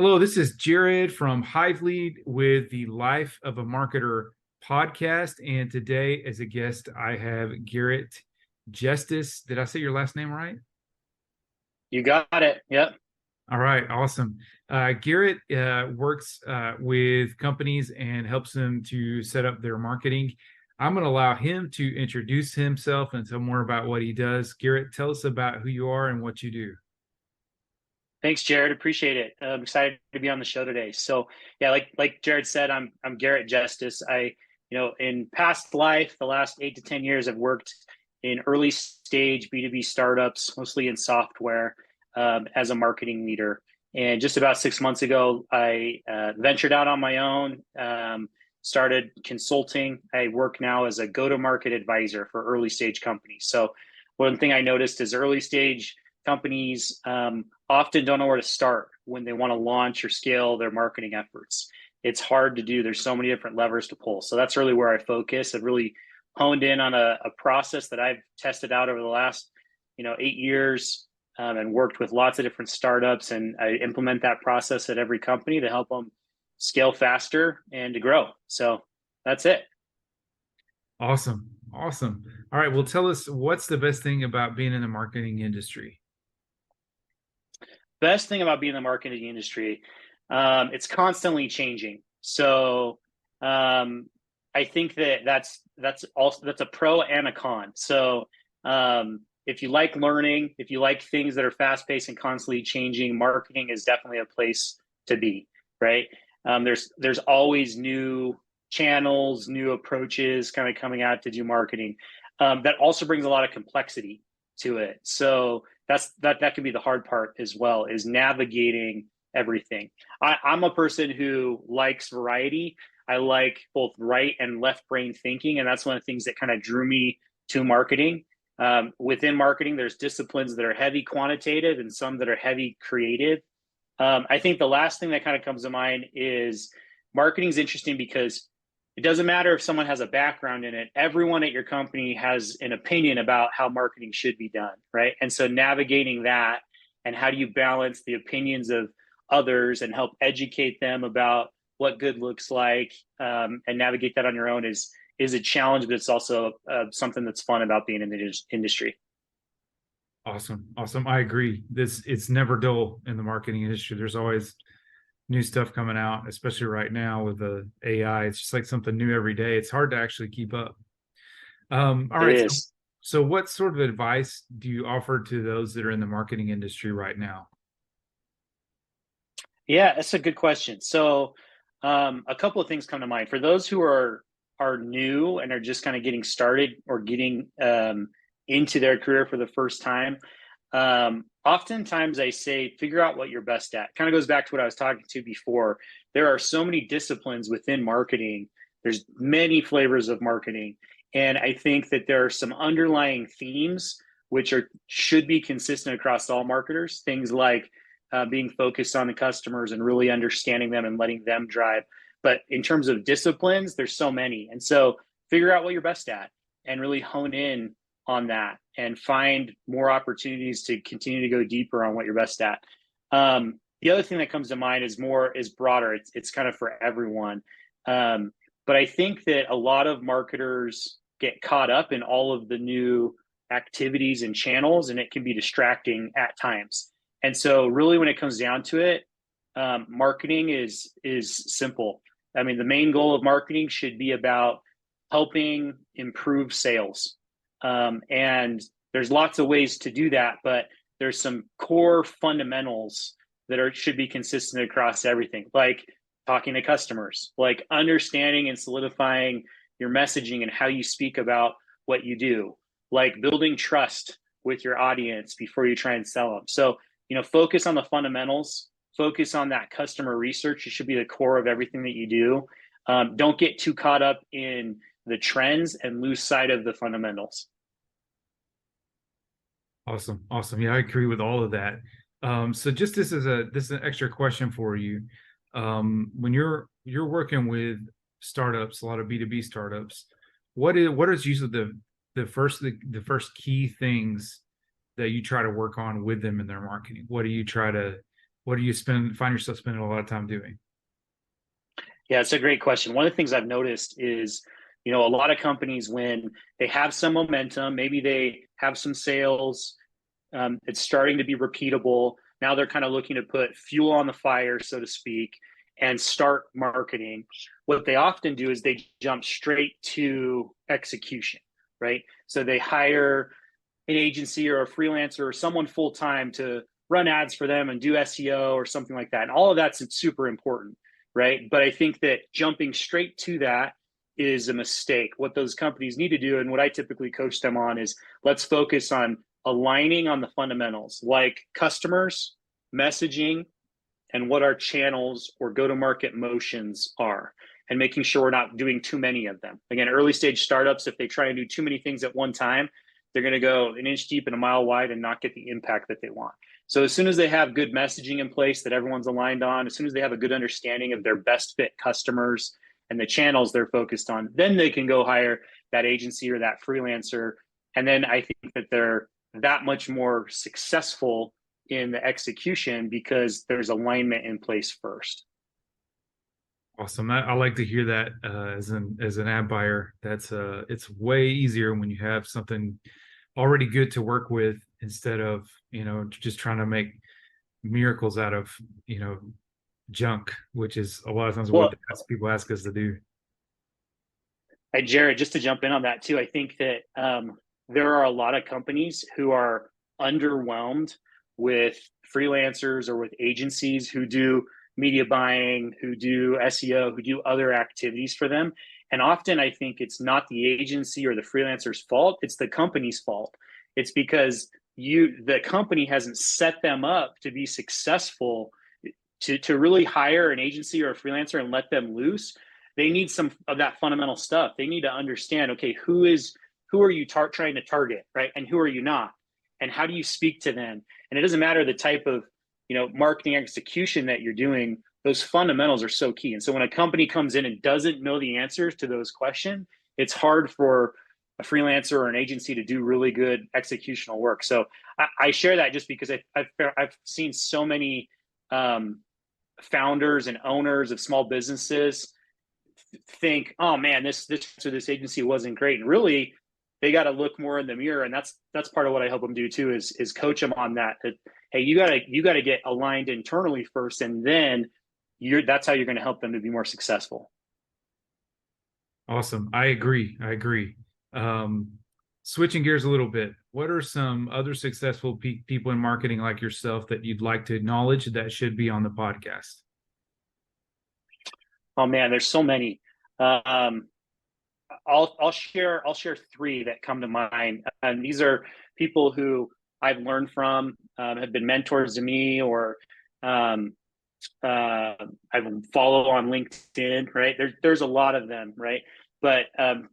Hello, this is Jared from Hive Lead with the Life of a Marketer podcast. And today, as a guest, I have Garrett Jestice. Did I say your last name right? You got it. Yep. All right, awesome. Garrett works with companies and helps them to set up their marketing. I'm going to allow him to introduce himself and tell more about what he does. Garrett, tell us about who you are and what you do. Thanks, Jared. Appreciate it. I'm excited to be on the show today. So, yeah, like Jared said, I'm Garrett Justice. In past life, the last 8 to 10 years, I've worked in early stage B2B startups, mostly in software, as a marketing leader. And just about 6 months ago, I ventured out on my own, started consulting. I work now as a go-to-market advisor for early stage companies. So, one thing I noticed is early stage companies often don't know where to start when they want to launch or scale their marketing efforts. It's hard to do. There's so many different levers to pull. So that's really where I focus. I've really honed in on a process that I've tested out over the last, 8 years, and worked with lots of different startups. And I implement that process at every company to help them scale faster and to grow. So that's it. Awesome. Awesome. All right. Well, tell us what's the best thing about being in the marketing industry? Best thing about being in the marketing industry, it's constantly changing. So I think that's a pro and a con. So if you like learning, if you like things that are fast paced and constantly changing, marketing is definitely a place to be. Right? There's always new channels, new approaches, kind of coming out to do marketing. That also brings a lot of complexity to it. So that can be the hard part as well, is navigating everything. I'm a person who likes variety. I like both right and left brain thinking, and that's one of the things that kind of drew me to marketing. Within marketing, there's disciplines that are heavy quantitative and some that are heavy creative. I think the last thing that kind of comes to mind is marketing is interesting because it doesn't matter if someone has a background in it. Everyone at your company has an opinion about how marketing should be done, right? And so navigating that and how do you balance the opinions of others and help educate them about what good looks like, and navigate that on your own is a challenge, but it's also something that's fun about being in the industry. Awesome. Awesome. I agree. It's never dull in the marketing industry. There's always new stuff coming out, especially right now with the AI. It's just like something new every day. It's hard to actually keep up. All It right. is. So what sort of advice do you offer to those that are in the marketing industry right now? Yeah, that's a good question. So, a couple of things come to mind for those who are new and are just kind of getting started or getting into their career for the first time. Oftentimes, I say figure out what you're best at. Kind of goes back to what I was talking to before. There are so many disciplines within marketing. There's many flavors of marketing, and I think that there are some underlying themes which are should be consistent across all marketers. Things like being focused on the customers and really understanding them and letting them drive. But in terms of disciplines, there's so many. And so figure out what you're best at and really hone in on that and find more opportunities to continue to go deeper on what you're best at. The other thing that comes to mind is broader. It's kind of for everyone. But I think that a lot of marketers get caught up in all of the new activities and channels, and it can be distracting at times. And so, really, when it comes down to it, marketing is simple. I mean, the main goal of marketing should be about helping improve sales, and there's lots of ways to do that. But there's some core fundamentals that should be consistent across everything, like talking to customers, like understanding and solidifying your messaging and how you speak about what you do, like building trust with your audience before you try and sell them. So focus on the fundamentals, focus on that customer research. It should be the core of everything that you do. Don't get too caught up in the trends and lose sight of the fundamentals. Awesome. Awesome. Yeah, I agree with all of that. So just this is an extra question for you. When you're working with startups, a lot of B2B startups, what is usually the first key things that you try to work on with them in their marketing? what do you find yourself spending a lot of time doing? Yeah, it's a great question. One of the things I've noticed is, a lot of companies, when they have some momentum, maybe they have some sales, it's starting to be repeatable. Now they're kind of looking to put fuel on the fire, so to speak, and start marketing. What they often do is they jump straight to execution, right? So they hire an agency or a freelancer or someone full time to run ads for them and do SEO or something like that. And all of that's super important, right? But I think that jumping straight to that is a mistake. What those companies need to do, and what I typically coach them on, is let's focus on aligning on the fundamentals like customers, messaging, and what our channels or go to market motions are, and making sure we're not doing too many of them. Again, early stage startups, if they try and do too many things at one time, they're going to go an inch deep and a mile wide and not get the impact that they want. So as soon as they have good messaging in place that everyone's aligned on, as soon as they have a good understanding of their best fit customers and the channels they're focused on, then they can go hire that agency or that freelancer. And then I think that they're that much more successful in the execution because there's alignment in place first. Awesome. I like to hear that as an ad buyer. It's way easier when you have something already good to work with instead of just trying to make miracles out of junk, which is a lot of times what Well, people ask us to do. hey, Jared, just to jump in on that too, I think that there are a lot of companies who are underwhelmed with freelancers or with agencies who do media buying, who do SEO, who do other activities for them. And often I think it's not the agency or the freelancer's fault, it's the company's fault. It's because the company hasn't set them up to be successful, to really hire an agency or a freelancer and let them loose. They need some of that fundamental stuff. They need to understand, okay, who are you trying to target, right? And who are you not? And how do you speak to them? And it doesn't matter the type of marketing execution that you're doing. Those fundamentals are so key. And so when a company comes in and doesn't know the answers to those questions, it's hard for a freelancer or an agency to do really good executional work. So I share that just because I've seen so many founders and owners of small businesses think, oh man, this agency wasn't great, and really they got to look more in the mirror. And that's part of what I help them do too, is coach them on that hey, you got to get aligned internally first, and then that's how you're going to help them to be more successful. Awesome. I agree. Switching gears a little bit, what are some other successful people in marketing like yourself that you'd like to acknowledge that should be on the podcast? Oh man, there's so many. I'll share three that come to mind, and these are people who I've learned from, have been mentors to me, or I follow on LinkedIn. Right, there's a lot of them, right? But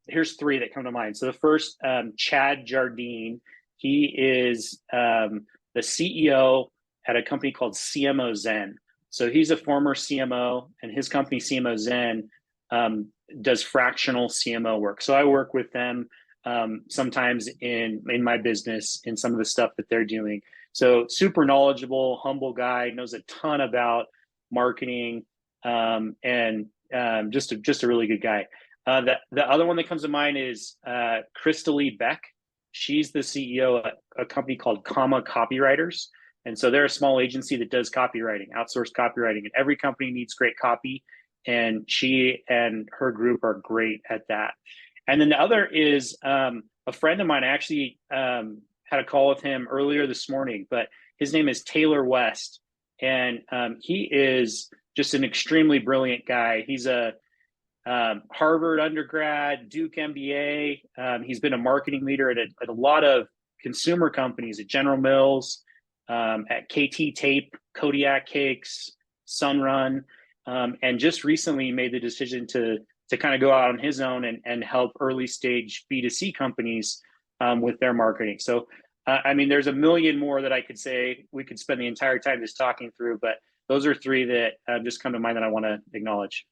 here's three that come to mind. So the first, Chad Jardine, he is the CEO at a company called CMO Zen. So he's a former CMO, and his company CMO Zen does fractional CMO work. So I work with them sometimes in my business in some of the stuff that they're doing. So super knowledgeable, humble guy, knows a ton about marketing, and just a really good guy. The other one that comes to mind is Crystalie Beck. She's the CEO at a company called Comma Copywriters. And so they're a small agency that does copywriting, outsourced copywriting, and every company needs great copy. And she and her group are great at that. And then the other is a friend of mine. I actually had a call with him earlier this morning, but his name is Taylor West. And he is just an extremely brilliant guy. He's a Harvard undergrad, Duke MBA. He's been a marketing leader at a lot of consumer companies, at General Mills, at KT Tape, Kodiak Cakes, Sunrun, and just recently made the decision to kind of go out on his own and help early stage B2C companies with their marketing. So, I mean, there's a million more that I could say. We could spend the entire time just talking through, but those are three that just come to mind that I want to acknowledge.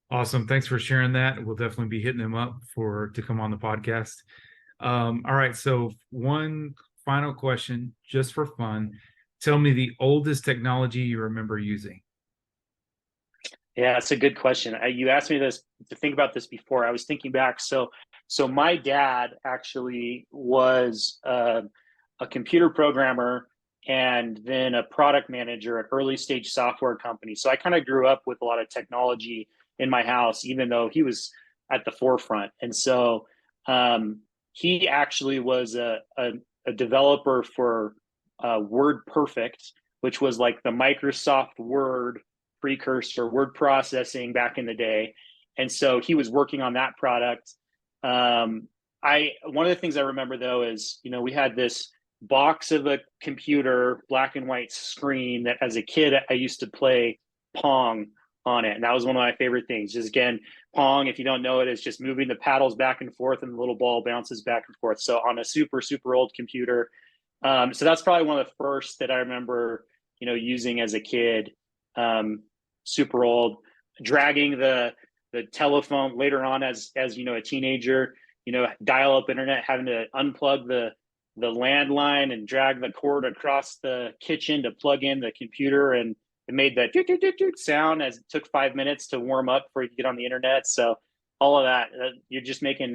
Awesome. Thanks for sharing that. We'll definitely be hitting them up to come on the podcast. All right. So one final question, just for fun. Tell me the oldest technology you remember using. Yeah, that's a good question. You asked me this to think about this before. I was thinking back. So my dad actually was a computer programmer and then a product manager at early stage software company. So I kind of grew up with a lot of technology in my house, even though he was at the forefront. And so he actually was a developer for Word Perfect, which was like the Microsoft Word precursor, word processing back in the day. And so he was working on that product. I One of the things I remember though is, we had this box of a computer, black and white screen, that as a kid I used to play Pong on it. And that was one of my favorite things. Just again, Pong, if you don't know it, is just moving the paddles back and forth and the little ball bounces back and forth. So on a super, super old computer. So that's probably one of the first that I remember, using as a kid. Super old, dragging the telephone later on as a teenager, dial up internet, having to unplug the landline and drag the cord across the kitchen to plug in the computer, and it made that sound as it took 5 minutes to warm up before you could get on the internet. So all of that, you're just making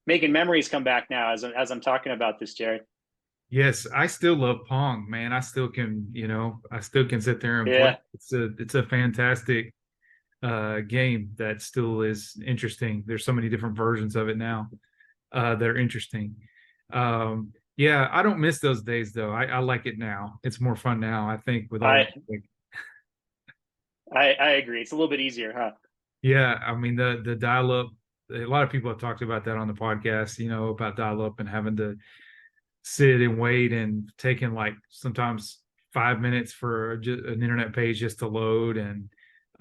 memories come back now as I'm talking about this, Jared. Yes, I still love Pong, man. I still can sit there and play. Yeah. It's a fantastic game that still is interesting. There's so many different versions of it now that are interesting. Yeah, I don't miss those days though. I like it now. It's more fun now, I think, with all I I agree. It's a little bit easier, huh? yeah, I mean the dial up, a lot of people have talked about that on the podcast, about dial up and having to sit and wait and taking like sometimes 5 minutes for an internet page just to load, Yeah.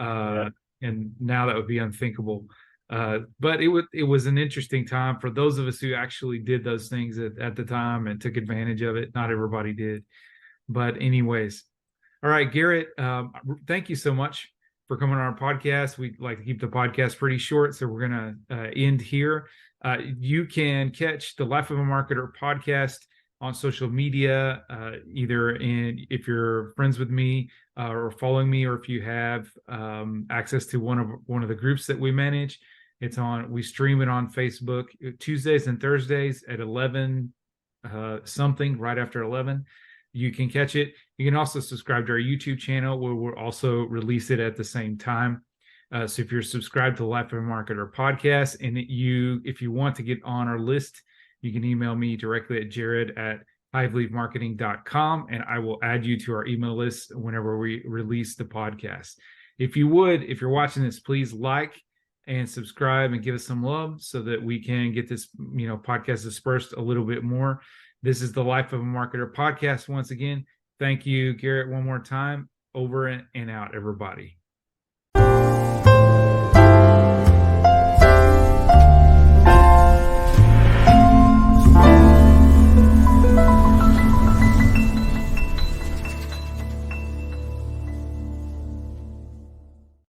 uh and now that would be unthinkable. But it was an interesting time for those of us who actually did those things at the time and took advantage of it. Not everybody did, but anyways. All right, Garrett, thank you so much for coming on our podcast. We like to keep the podcast pretty short, so we're going to end here. You can catch the Life of a Marketer podcast on social media, either if you're friends with me or following me, or if you have access to one of the groups that we manage. We stream it on Facebook Tuesdays and Thursdays at 11 something, right after 11. You can catch it. You can also subscribe to our YouTube channel, where we'll also release it at the same time. So if you're subscribed to the Life of a Marketer podcast, and if you want to get on our list, you can email me directly at jared@hiveleafmarketing.com, and I will add you to our email list whenever we release the podcast. If you're watching this, please like and subscribe and give us some love so that we can get this, podcast dispersed a little bit more. This is the Life of a Marketer podcast. Once again, thank you, Garrett, one more time. Over and out, everybody.